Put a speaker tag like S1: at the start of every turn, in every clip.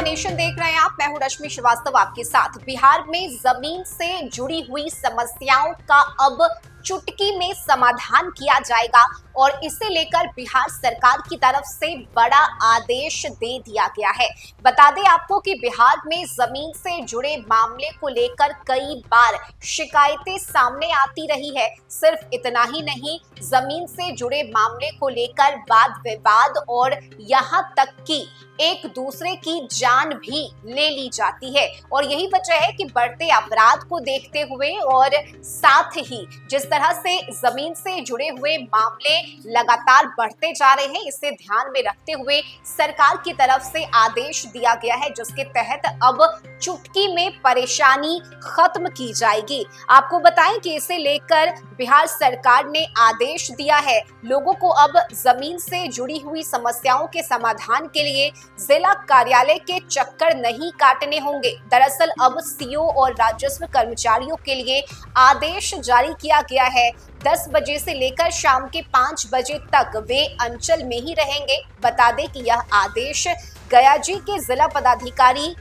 S1: Nation देख रहे हैं आप। मैं हूं रश्मि श्रीवास्तव आपके साथ। बिहार में जमीन से जुड़ी हुई समस्याओं का अब चुटकी में समाधान किया जाएगा और इसे लेकर बिहार सरकार की तरफ से बड़ा आदेश दे दिया गया है। बता दें आपको कि बिहार में जमीन से जुड़े मामले को लेकर कई बार शिकायतें सामने आती रही है। सिर्फ इतना ही नहीं, जमीन से जुड़े मामले को लेकर वाद विवाद और यहाँ तक कि एक दूसरे की जान भी ले ली जाती है। और यही वजह है कि बढ़ते अपराध को देखते हुए और साथ ही जिस तरह से जमीन से जुड़े हुए मामले लगातार बढ़ते जा रहे हैं, इसे ध्यान में रखते हुए सरकार की तरफ से आदेश दिया गया है, जिसके तहत अब चुटकी में परेशानी खत्म की जाएगी। आपको बताएं कि इसे लेकर बिहार सरकार ने आदेश दिया है। लोगों को अब जमीन से जुड़ी हुई समस्याओं के समाधान के लिए जिला कार्यालय के चक्कर नहीं काटने होंगे। दरअसल अब सीओ और राजस्व कर्मचारियों के लिए आदेश जारी किया गया है। 10 बजे से लेकर शाम के 5 बजे तक वे अंचल में ही रहेंगे। बता दें कि यह आदेश गयाजी के जिला पदाधिकारी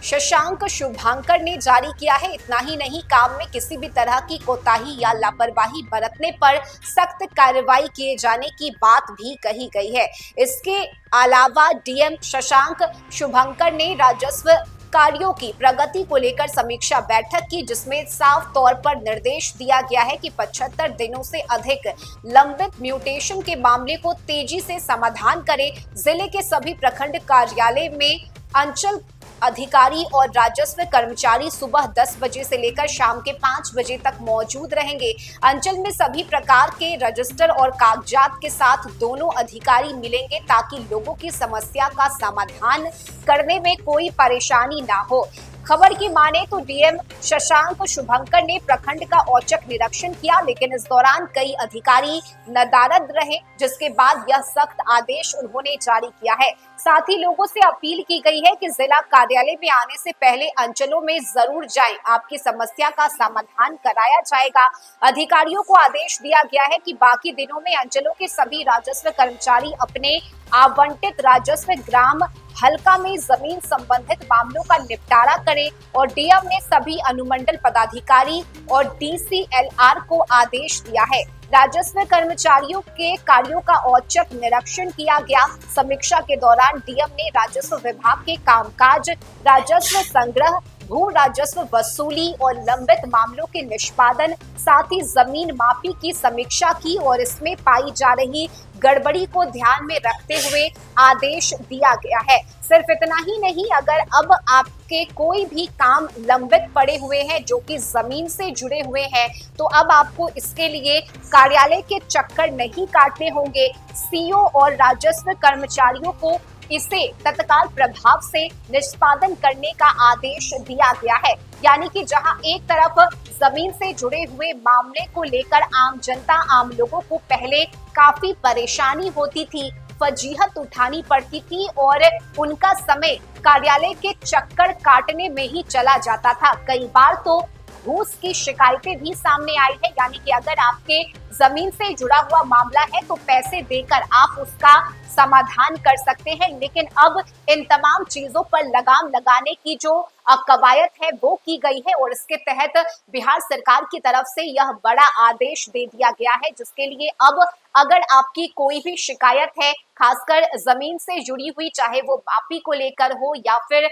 S1: शशांक शुभांकर ने जारी किया है। इतना ही नहीं, काम में किसी भी तरह की कोताही या लापरवाही बरतने पर सख्त कार्रवाई किए जाने की बात भी कही गई है। इसके अलावा डीएम शशांक शुभांकर ने राजस्व कार्यों की प्रगति को लेकर समीक्षा बैठक की, जिसमें साफ तौर पर निर्देश दिया गया है कि 75 दिनों से अधिक लंबित म्यूटेशन के मामले को तेजी से समाधान करें। जिले के सभी प्रखंड कार्यालय में अंचल अधिकारी और राजस्व कर्मचारी सुबह 10 बजे से लेकर शाम के 5 बजे तक मौजूद रहेंगे। अंचल में सभी प्रकार के रजिस्टर और कागजात के साथ दोनों अधिकारी मिलेंगे, ताकि लोगों की समस्या का समाधान करने में कोई परेशानी ना हो। खबर की माने तो डीएम शशांक शुभंकर ने प्रखंड का औचक निरीक्षण किया, लेकिन इस दौरान कई अधिकारी नदारद रहे, जिसके बाद यह सख्त आदेश उन्होंने जारी किया है। साथ ही लोगों से अपील की गई है कि जिला कार्यालय में आने से पहले अंचलों में जरूर जाएं, आपकी समस्या का समाधान कराया जाएगा। अधिकारियों को आदेश दिया गया है कि बाकी दिनों में अंचलों के सभी राजस्व कर्मचारी अपने आवंटित राजस्व ग्राम हल्का में जमीन संबंधित मामलों का निपटारा करें और डीएम ने सभी अनुमंडल पदाधिकारी और डीसीएलआर को आदेश दिया है। राजस्व कर्मचारियों के कार्यों का औचक निरीक्षण किया गया। समीक्षा के दौरान डीएम ने राजस्व विभाग के कामकाज, राजस्व संग्रह, भू राजस्व वसूली और लंबित मामलों के निष्पादन, साथ ही जमीन मापी की समीक्षा की और इसमें पाई जा रही गड़बड़ी को ध्यान में रखते हुए आदेश दिया गया है। सिर्फ इतना ही नहीं, अगर अब आपके कोई भी काम लंबित पड़े हुए हैं जो कि जमीन से जुड़े हुए हैं, तो अब आपको इसके लिए कार्यालय के चक्कर नहीं काटने होंगे। सीओ और राजस्व कर्मचारियों को इसे तत्काल प्रभाव से निष्पादन करने का आदेश दिया गया है। यानी कि जहां एक तरफ जमीन से जुड़े हुए मामले को लेकर आम जनता, आम लोगों को पहले काफी परेशानी होती थी, फजीहत उठानी पड़ती थी और उनका समय कार्यालय के चक्कर काटने में ही चला जाता था। कई बार तो घूस की शिकायतें भी सामने आई है, यानी कि अगर आपके जमीन से जुड़ा हुआ मामला है तो पैसे देकर आप उसका समाधान कर सकते हैं। लेकिन अब इन तमाम चीजों पर लगाम लगाने की जो कवायद है वो की गई है और इसके तहत बिहार सरकार की तरफ से यह बड़ा आदेश दे दिया गया है, जिसके लिए अब अगर आपकी कोई भी शिकायत है, खासकर जमीन से जुड़ी हुई, चाहे वो मापी को लेकर हो या फिर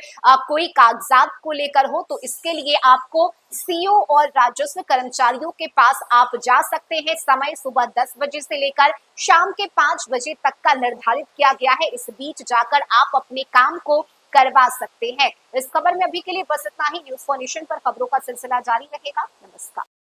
S1: कोई कागजात को लेकर हो, तो इसके लिए आपको सीओ और राजस्व कर्मचारियों के पास आप जा सकते हैं। समय सुबह 10 बजे से लेकर शाम के 5 बजे तक का निर्धारित किया गया है। इस बीच जाकर आप अपने काम को करवा सकते हैं। इस खबर में अभी के लिए बस इतना ही। न्यूज़ फॉर नेशन पर खबरों का सिलसिला जारी रहेगा। नमस्कार।